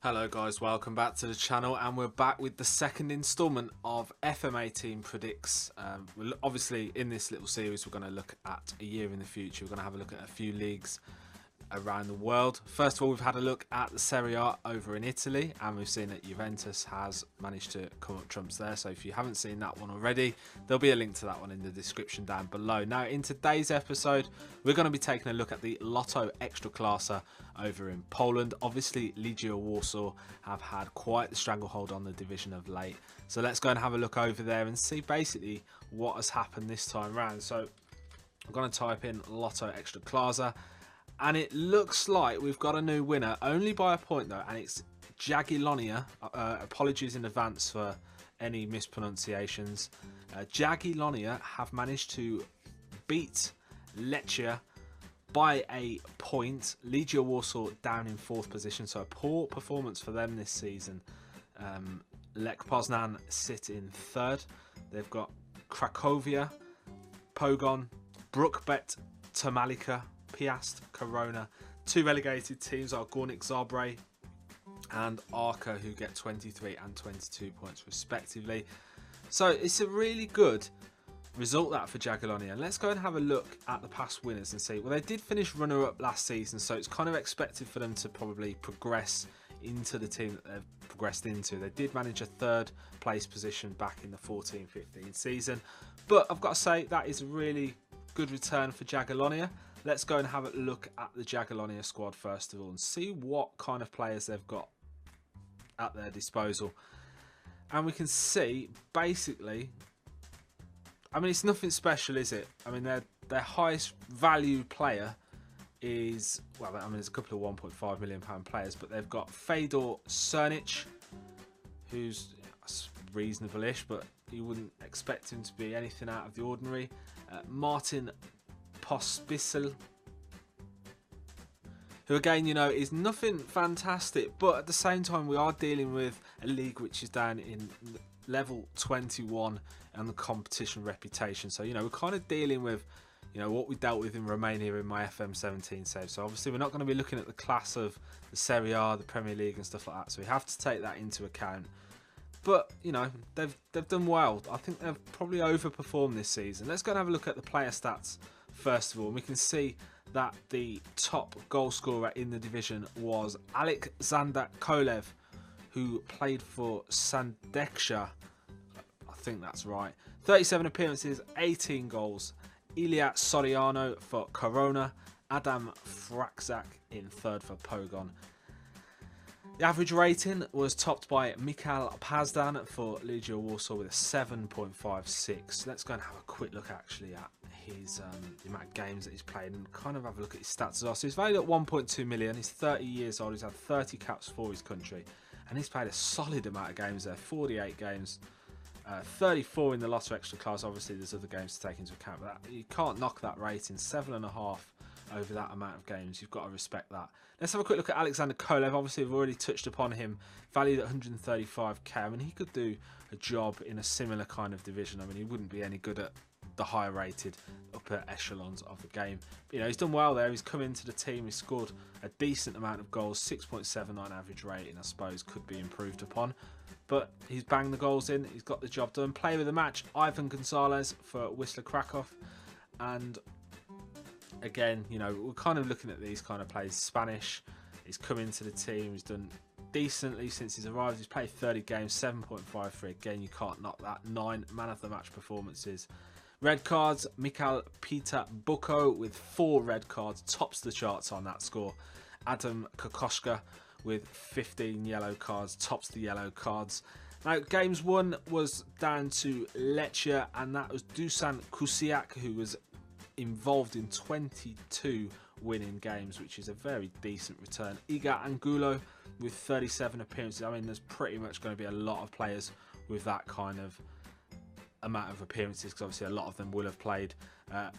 Hello guys, welcome back to the channel, and we're back with the second instalment of FM18 Predicts. Obviously in this little series we're going to look at a year in the future. We're going to have a look at a few leagues around the world. First of all, we've had a look at the Serie A over in Italy, and we've seen that Juventus has managed to come up trumps there. So if you haven't seen that one already, there'll be a link to that one in the description down below. Now, in today's episode, we're going to be taking a look at the Lotto Ekstraklasa over in Poland. Obviously, Legia Warsaw have had quite the stranglehold on the division of late. So let's go and have a look over there and see basically what has happened this time round. So I'm going to type in Lotto Ekstraklasa. And it looks like we've got a new winner, only by a point though, and it's Jagiellonia. Apologies in advance for any mispronunciations. Jagiellonia have managed to beat Legia by a point. Legia Warsaw down in 4th position, so a poor performance for them this season. Lech Poznan sit in 3rd. They've got Cracovia, Pogon, Brookbet, Tamalica, Piast, Corona. Two relegated teams are Górnik Zabrze and Arca, who get 23 and 22 points respectively. So it's a really good result that for Jagiellonia. And let's go and have a look at the past winners and see. Well, they did finish runner-up last season, so it's kind of expected for them to probably progress into the team that they've progressed into. They did manage a 3rd place position back in the 14-15 season, but I've got to say that is a really good return for Jagiellonia. Let's go and have a look at the Jagiellonia squad first of all and see what kind of players they've got at their disposal. And we can see basically, I mean, it's nothing special, is it? I mean, their highest value player is, well, I mean, there's a couple of £1.5 million players, but they've got Fedor Cernic, who's reasonable-ish, but you wouldn't expect him to be anything out of the ordinary. Martin Pospisil, who again, you know, is nothing fantastic, but at the same time we are dealing with a league which is down in level 21 and the competition reputation. So, you know, we're kind of dealing with, you know, what we dealt with in Romania in my FM17 save. So obviously we're not going to be looking at the class of the Serie A, the Premier League and stuff like that. So we have to take that into account. But, you know, they've done well. I think they've probably overperformed this season. Let's go and have a look at the player stats first of all. We can see that the top goal scorer in the division was Alexander Kolev, who played for Sandeksha. I think that's right. 37 appearances, 18 goals. Ilya Soriano for Corona. Adam Frakzak in 3rd for Pogon. The average rating was topped by Mikhail Pazdan for Legia Warsaw with a 7.56. Let's go and have a quick look actually at his the amount of games that he's played and kind of have a look at his stats as well. So he's valued at 1.2 million. He's 30 years old. He's had 30 caps for his country, and he's played a solid amount of games there. 48 games, 34 in the Lotto Ekstraklasa. Obviously, there's other games to take into account, but you can't knock that rating. 7.5 over that amount of games. You've got to respect that. Let's have a quick look at Alexander Kolev. Obviously, we've already touched upon him. Valued at 135k. I mean, he could do a job in a similar kind of division. I mean, he wouldn't be any good at the higher rated upper echelons of the game. But, you know, he's done well there. He's come into the team. He's scored a decent amount of goals. 6.79 average rating, I suppose, could be improved upon. But he's banged the goals in. He's got the job done. Player of the match, Ivan Gonzalez for Wisla Krakow. And again, you know, we're kind of looking at these kind of players. Spanish, he's come into the team, he's done decently since he's arrived. He's played 30 games, 7.53. Again, you can't knock that. 9 man of the match performances. Red cards, Mikhail Peter Buko with 4 red cards, tops the charts on that score. Adam Kokoschka with 15 yellow cards, tops the yellow cards. Now, games 1 was down to Legia, and that was Dusan Kusiak, who was involved in 22 winning games, which is a very decent return. Igor Angulo with 37 appearances. I mean, there's pretty much going to be a lot of players with that kind of amount of appearances, because obviously a lot of them will have played.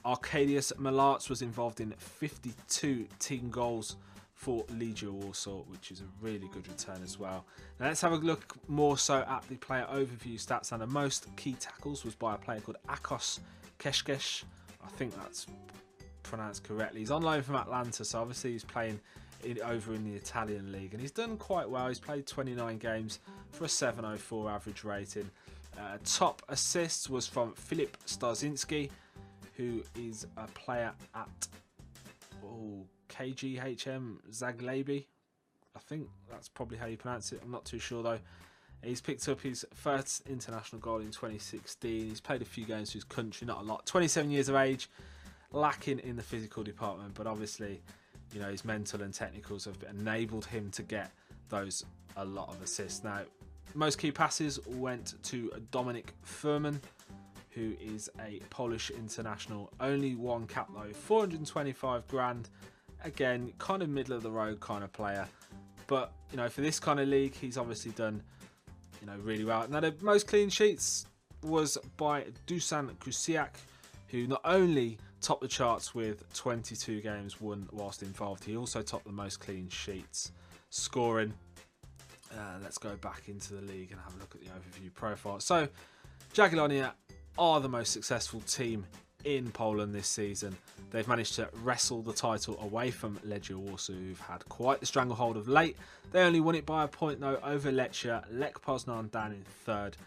Arkadiusz Malarz was involved in 52 team goals for Legia Warsaw, which is a really good return as well. Now let's have a look more so at the player overview stats, and the most key tackles was by a player called Akos Keshkesh. I think that's pronounced correctly. He's on loan from Atlanta, so obviously he's playing over in the Italian league, and he's done quite well. He's played 29 games for a 7.04 average rating. Top assists was from Filip Starzinski, who is a player at KGHM Zaglabi. I think that's probably how you pronounce it. I'm not too sure though. He's picked up his first international goal in 2016. He's played a few games for his country, not a lot. 27 years of age, lacking in the physical department, but obviously, you know, his mental and technicals have enabled him to get those a lot of assists. Now, most key passes went to Dominik Furman, who is a Polish international. Only one cap though, 425 grand. Again, kind of middle of the road kind of player. But, you know, for this kind of league, he's obviously done, you know, really well. Now, the most clean sheets was by Dusan Kusiak, who not only topped the charts with 22 games won whilst involved, he also topped the most clean sheets scoring. Let's go back into the league and have a look at the overview profile. So, Jagiellonia are the most successful team in Poland this season. They've managed to wrestle the title away from Legia Warsaw, who've had quite the stranglehold of late. They only won it by a point though over Lechia. Lech Poznan down in third.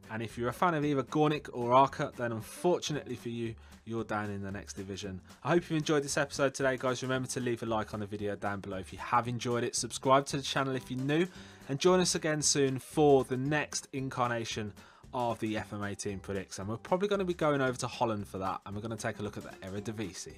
And if you're a fan of either Gornik or Arca, then unfortunately for you, you're down in the next division. I hope you've enjoyed this episode today, guys. Remember to leave a like on the video down below if you have enjoyed it. Subscribe to the channel if you're new, and join us again soon for the next incarnation of the FM18 Predicts. And we're probably going to be going over to Holland for that, and we're going to take a look at the Eredivisie.